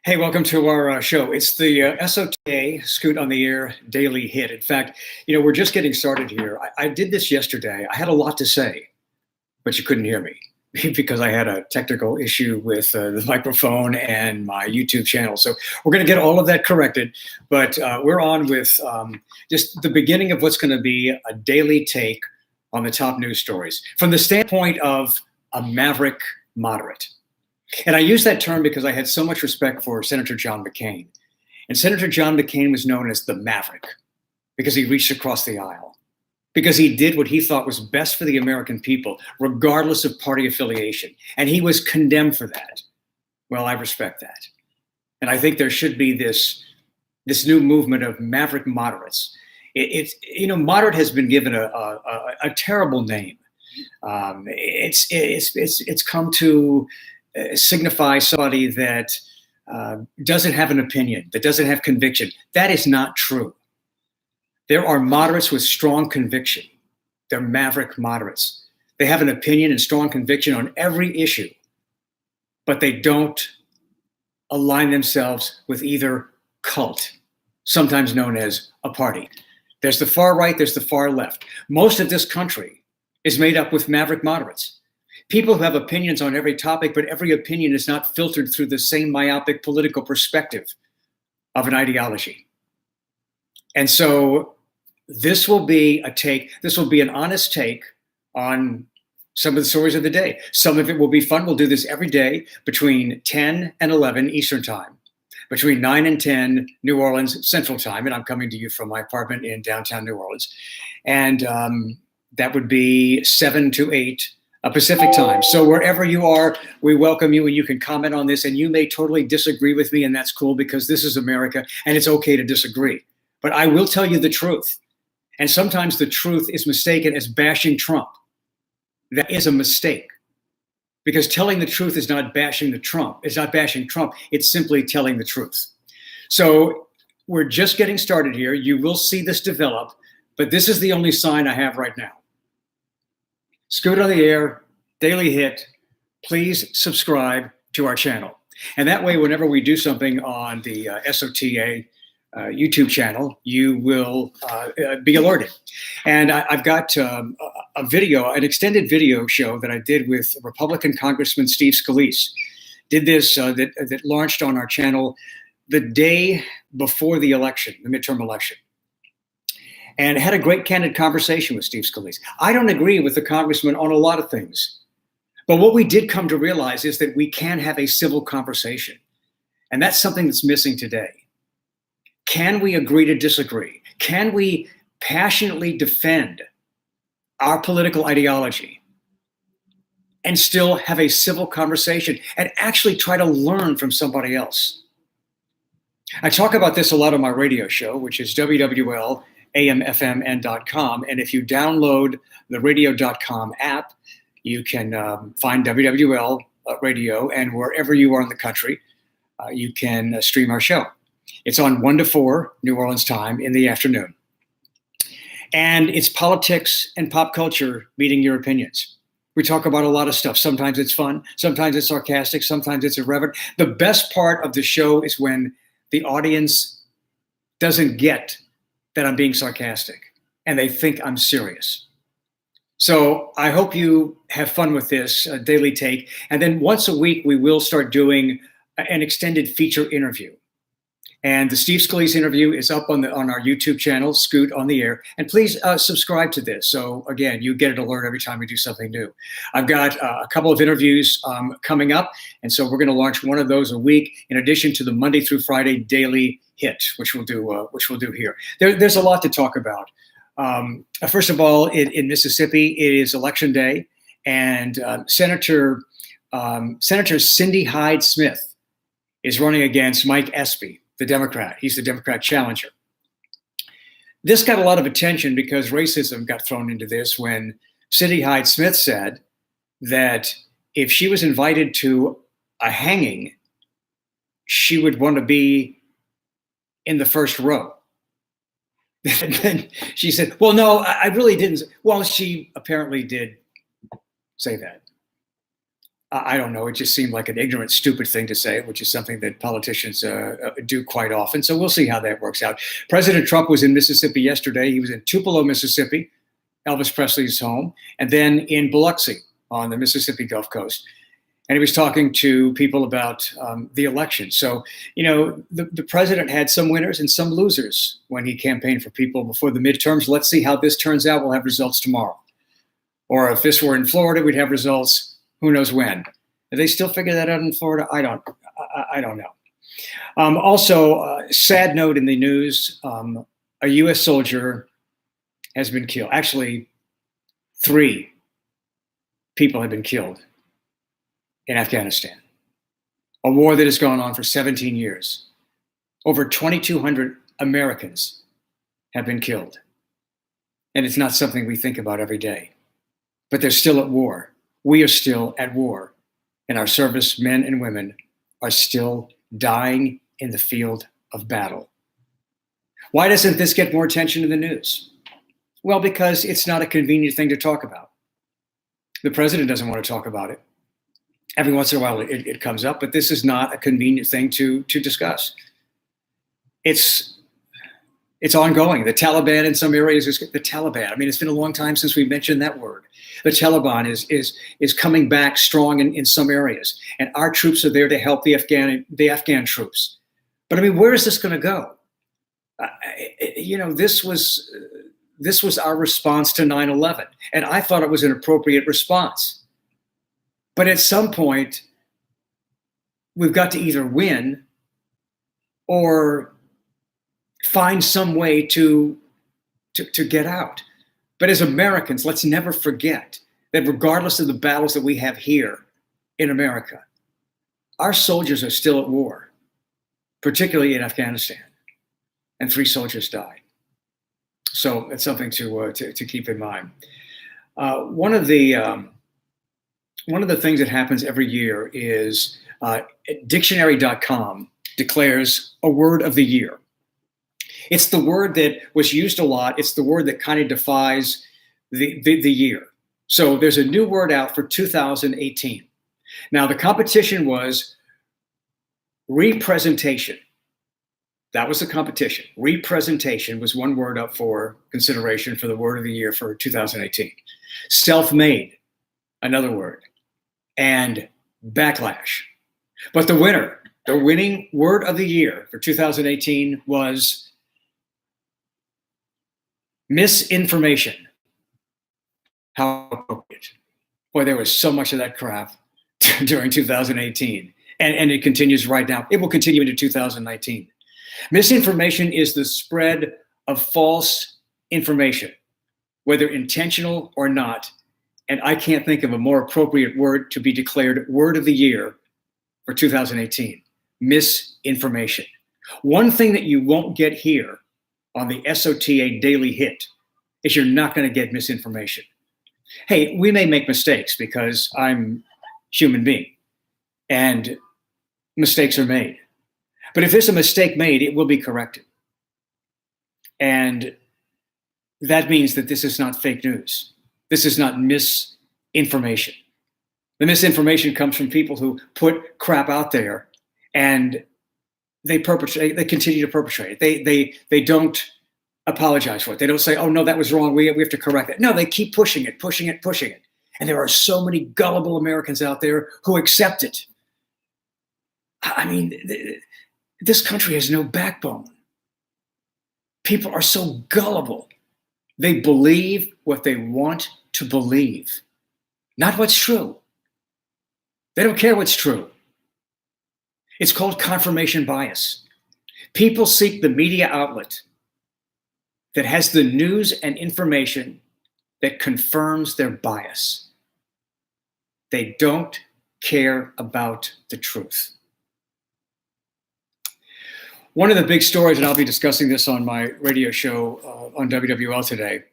Hey, welcome to our show. It's the SOTA Scoot on the Air Daily Hit. In fact, we're just getting started here. I did this yesterday. I had a lot to say, but you couldn't hear me because I had a technical issue with the microphone and my YouTube channel. So we're going to get all of that corrected, but we're on with just the beginning of what's going to be a daily take on the top news stories from the standpoint of a maverick moderate. And I use that term because I had so much respect for Senator John McCain. And Senator John McCain was known as the maverick because he reached across the aisle, because he did what he thought was best for the American people, regardless of party affiliation. And he was condemned for that. Well, I respect that. And I think there should be this new movement of maverick moderates. Moderate has been given a terrible name. It's come to signify somebody that doesn't have an opinion, that doesn't have conviction. That is not true. There are moderates with strong conviction. They're maverick moderates. They have an opinion and strong conviction on every issue, but they don't align themselves with either cult, sometimes known as a party. There's the far right, there's the far left. Most of this country is made up with maverick moderates. People who have opinions on every topic, but every opinion is not filtered through the same myopic political perspective of an ideology. And so this will be an honest take on some of the stories of the day. Some of it will be fun. We'll do this every day between 10 and 11 Eastern time, between 9 and 10 New Orleans Central time. And I'm coming to you from my apartment in downtown New Orleans. And that would be 7 to 8 Pacific time. So wherever you are, we welcome you, and you can comment on this, and you may totally disagree with me, and that's cool because this is America and it's okay to disagree. But I will tell you the truth. And sometimes the truth is mistaken as bashing Trump. That is a mistake, because telling the truth is not bashing Trump. It's simply telling the truth. So we're just getting started here. You will see this develop, but this is the only sign I have right now. Scoot on the Air, Daily Hit. Please subscribe to our channel. And that way, whenever we do something on the SOTA YouTube channel, you will be alerted. And I've got a video, an extended video show that I did with Republican Congressman Steve Scalise. Did this that launched on our channel the day before the election, the midterm election. And had a great candid conversation with Steve Scalise. I don't agree with the congressman on a lot of things. But what we did come to realize is that we can have a civil conversation. And that's something that's missing today. Can we agree to disagree? Can we passionately defend our political ideology and still have a civil conversation and actually try to learn from somebody else? I talk about this a lot on my radio show, which is WWL amfmn.com. And if you download the radio.com app, you can find WWL radio, and wherever you are in the country, you can stream our show. It's on 1 to 4 New Orleans time in the afternoon. And it's politics and pop culture meeting your opinions. We talk about a lot of stuff. Sometimes it's fun, sometimes it's sarcastic, sometimes it's irreverent. The best part of the show is when the audience doesn't get that I'm being sarcastic and they think I'm serious. So I hope you have fun with this daily take. And then once a week, we will start doing an extended feature interview. And the Steve Scalise interview is up on our YouTube channel, Scoot on the Air. And please subscribe to this. So again, you get an alert every time we do something new. I've got a couple of interviews coming up. And so we're going to launch one of those a week, in addition to the Monday through Friday Daily Hit, which we'll do here. There's a lot to talk about. First of all, in Mississippi, it is Election Day, and Senator Cindy Hyde-Smith is running against Mike Espy, the Democrat. He's the Democrat challenger. This got a lot of attention because racism got thrown into this when Cindy Hyde-Smith said that if she was invited to a hanging, she would want to be in the first row. And then she said, well, no, I really didn't. Well, she apparently did say that. I don't know. It just seemed like an ignorant, stupid thing to say, which is something that politicians do quite often. So we'll see how that works out. President Trump was in Mississippi yesterday. He was in Tupelo, Mississippi, Elvis Presley's home, and then in Biloxi on the Mississippi Gulf Coast. And he was talking to people about the election. So, the president had some winners and some losers when he campaigned for people before the midterms. Let's see how this turns out. We'll have results tomorrow. Or if this were in Florida, we'd have results who knows when. Did they still figure that out in Florida? I don't know. Also, sad note in the news, a U.S. soldier has been killed. Actually, 3 people have been killed in Afghanistan, a war that has gone on for 17 years. Over 2,200 Americans have been killed. And it's not something we think about every day. But they're still at war. We are still at war. And our service men and women are still dying in the field of battle. Why doesn't this get more attention in the news? Well, because it's not a convenient thing to talk about. The president doesn't want to talk about it. Every once in a while it comes up, but this is not a convenient thing to discuss. It's ongoing. The Taliban in some areas is the Taliban. I mean, it's been a long time since we mentioned that word. The Taliban is coming back strong in some areas, and our troops are there to help the Afghan troops. But I mean, where is this going to go? This was our response to 9/11, and I thought it was an appropriate response. But at some point, we've got to either win or find some way to get out. But as Americans, let's never forget that regardless of the battles that we have here in America, our soldiers are still at war, particularly in Afghanistan, and 3 soldiers died. So it's something to keep in mind. One of the things that happens every year is dictionary.com declares a word of the year. It's the word that was used a lot. It's the word that kind of defies the year. So there's a new word out for 2018. Now, the competition was representation. That was the competition. Representation was one word up for consideration for the word of the year for 2018. Self-made, another word, and backlash. But the winning word of the year for 2018 was misinformation. How appropriate. Boy, there was so much of that crap during 2018. And it continues right now. It will continue into 2019. Misinformation is the spread of false information, whether intentional or not. And I can't think of a more appropriate word to be declared word of the year for 2018. Misinformation. One thing that you won't get here on the SOTA Daily Hit is you're not going to get misinformation. Hey, we may make mistakes because I'm human being and mistakes are made. But if there's a mistake made, it will be corrected. And that means that this is not fake news. This is not misinformation. The misinformation comes from people who put crap out there and they continue to perpetrate it. They don't apologize for it. They don't say, oh no, that was wrong. We have to correct it. No, they keep pushing it. And there are so many gullible Americans out there who accept it. I mean, this country has no backbone. People are so gullible. They believe what they want to believe, not what's true. They don't care what's true. It's called confirmation bias. People seek the media outlet that has the news and information that confirms their bias. They don't care about the truth. One of the big stories, and I'll be discussing this on my radio show on WWL today,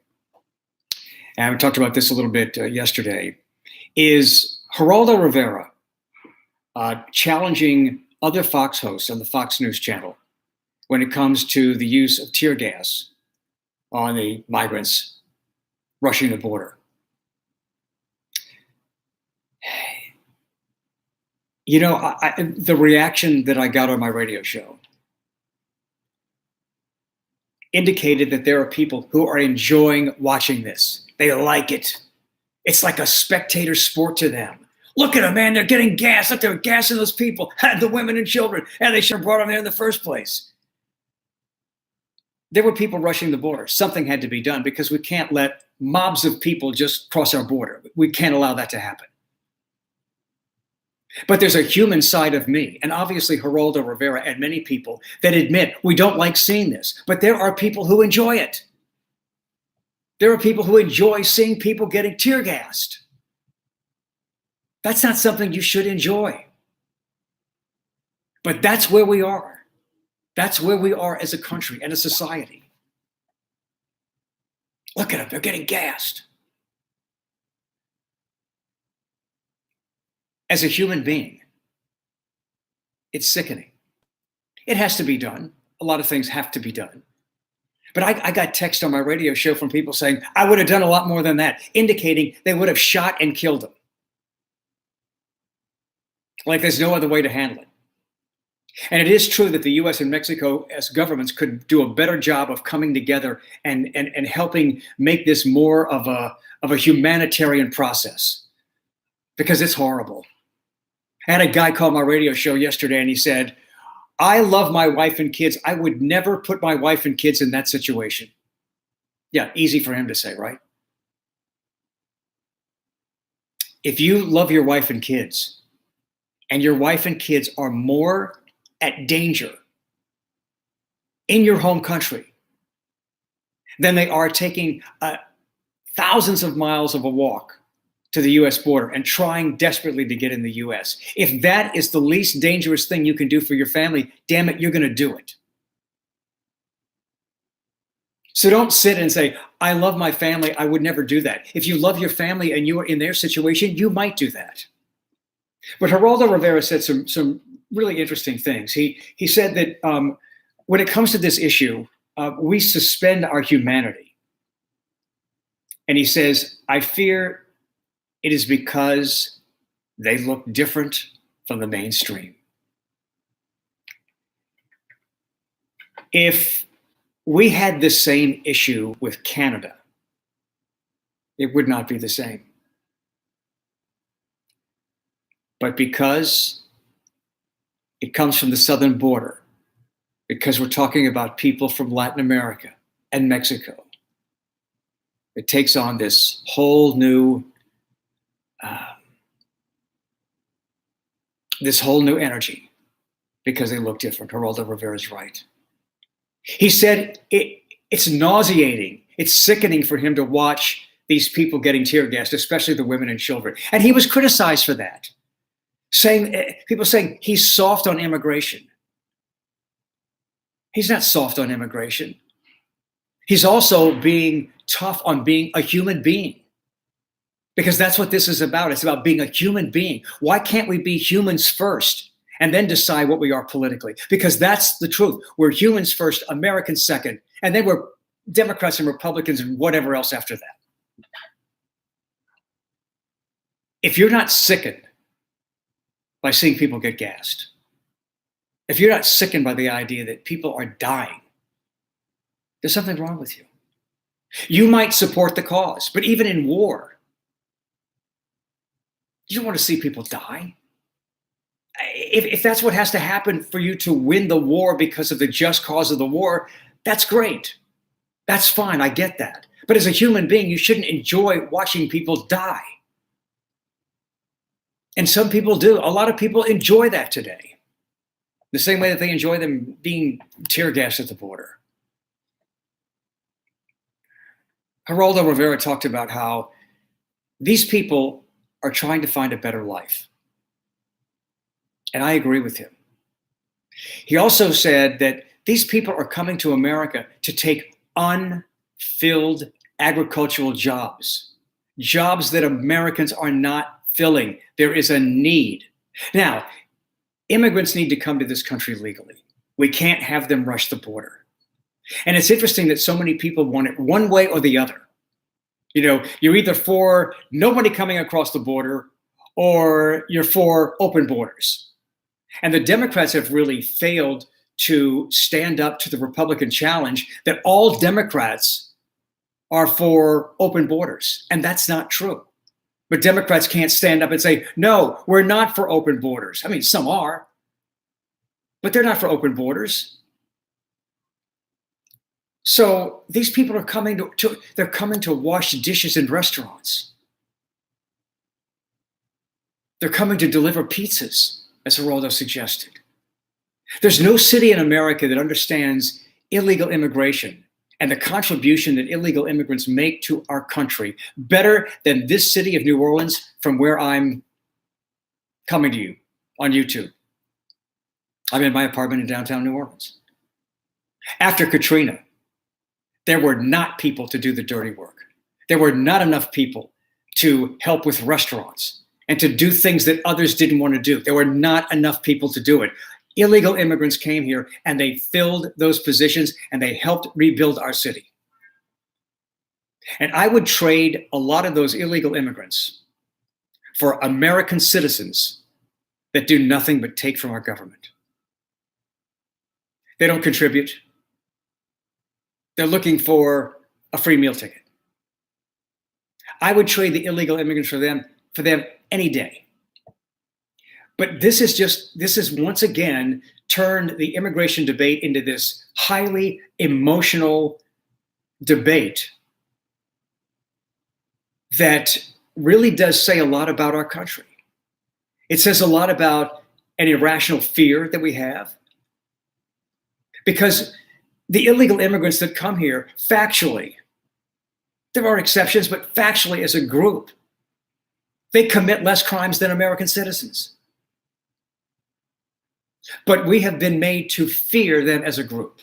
and we talked about this a little bit yesterday, is Geraldo Rivera challenging other Fox hosts on the Fox News channel when it comes to the use of tear gas on the migrants rushing the border. You know, the reaction that I got on my radio show indicated that there are people who are enjoying watching this. They like it. It's like a spectator sport to them. Look at them, man. They're getting gas. Look, they're gassing those people, the women and children. And they should have brought them there in the first place. There were people rushing the border. Something had to be done because we can't let mobs of people just cross our border. We can't allow that to happen. But there's a human side of me, and obviously Geraldo Rivera and many people that admit we don't like seeing this. But there are people who enjoy it. There are people who enjoy seeing people getting tear gassed. That's not something you should enjoy. But that's where we are. That's where we are as a country and a society. Look at them, they're getting gassed. As a human being, it's sickening. It has to be done. A lot of things have to be done. But I got text on my radio show from people saying, I would have done a lot more than that, indicating they would have shot and killed them. Like there's no other way to handle it. And it is true that the U.S. and Mexico as governments could do a better job of coming together and helping make this more of a humanitarian process, because it's horrible. I had a guy call my radio show yesterday and he said, I love my wife and kids. I would never put my wife and kids in that situation. Yeah, easy for him to say, right? If you love your wife and kids, and your wife and kids are more at danger in your home country than they are taking thousands of miles of a walk to the U.S. border and trying desperately to get in the U.S. If that is the least dangerous thing you can do for your family, damn it, you're going to do it. So don't sit and say, I love my family, I would never do that. If you love your family and you are in their situation, you might do that. But Geraldo Rivera said some really interesting things. He said that when it comes to this issue, we suspend our humanity. And he says, I fear it is because they look different from the mainstream. If we had the same issue with Canada, it would not be the same. But because it comes from the southern border, because we're talking about people from Latin America and Mexico, it takes on this whole new energy because they look different. Geraldo Rivera is right. He said it's nauseating, it's sickening for him to watch these people getting tear gassed, especially the women and children. And he was criticized for that, people saying he's soft on immigration. He's not soft on immigration. He's also being tough on being a human being. Because that's what this is about. It's about being a human being. Why can't we be humans first and then decide what we are politically? Because that's the truth. We're humans first, Americans second, and then we're Democrats and Republicans and whatever else after that. If you're not sickened by seeing people get gassed, if you're not sickened by the idea that people are dying, there's something wrong with you. You might support the cause, but even in war, you don't want to see people die. If that's what has to happen for you to win the war because of the just cause of the war, that's great. That's fine. I get that. But as a human being, you shouldn't enjoy watching people die. And some people do. A lot of people enjoy that today. The same way that they enjoy them being tear gassed at the border. Geraldo Rivera talked about how these people are trying to find a better life. And I agree with him. He also said that these people are coming to America to take unfilled agricultural jobs, jobs that Americans are not filling. There is a need. Now, immigrants need to come to this country legally. We can't have them rush the border. And it's interesting that so many people want it one way or the other. You know, you're either for nobody coming across the border, or you're for open borders. And the Democrats have really failed to stand up to the Republican challenge that all Democrats are for open borders. And that's not true. But Democrats can't stand up and say, no, we're not for open borders. I mean, some are, but they're not for open borders. So these people are coming they're coming to wash dishes in restaurants. They're coming to deliver pizzas, as Geraldo suggested. There's no city in America that understands illegal immigration and the contribution that illegal immigrants make to our country better than this city of New Orleans, from where I'm coming to you on YouTube. I'm in my apartment in downtown New Orleans. After Katrina, there were not people to do the dirty work. There were not enough people to help with restaurants and to do things that others didn't want to do. There were not enough people to do it. Illegal immigrants came here and they filled those positions and they helped rebuild our city. And I would trade a lot of those illegal immigrants for American citizens that do nothing but take from our government. They don't contribute. They're looking for a free meal ticket. I would trade the illegal immigrants for them any day. But this is once again turned the immigration debate into this highly emotional debate that really does say a lot about our country. It says a lot about an irrational fear that we have. Because the illegal immigrants that come here, factually, there are exceptions, but factually as a group, they commit less crimes than American citizens. But we have been made to fear them as a group.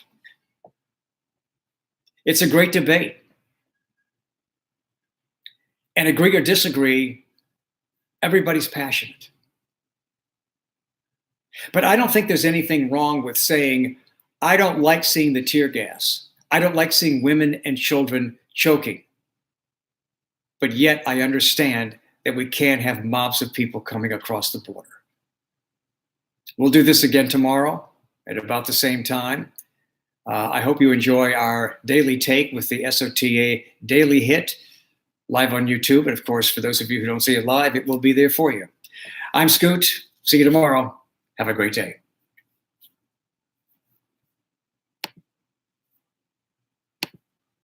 It's a great debate. And agree or disagree, everybody's passionate. But I don't think there's anything wrong with saying, I don't like seeing the tear gas. I don't like seeing women and children choking. But yet I understand that we can't have mobs of people coming across the border. We'll do this again tomorrow at about the same time. I hope you enjoy our daily take with the SOTA Daily Hit live on YouTube. And of course, for those of you who don't see it live, it will be there for you. I'm Scoot. See you tomorrow. Have a great day.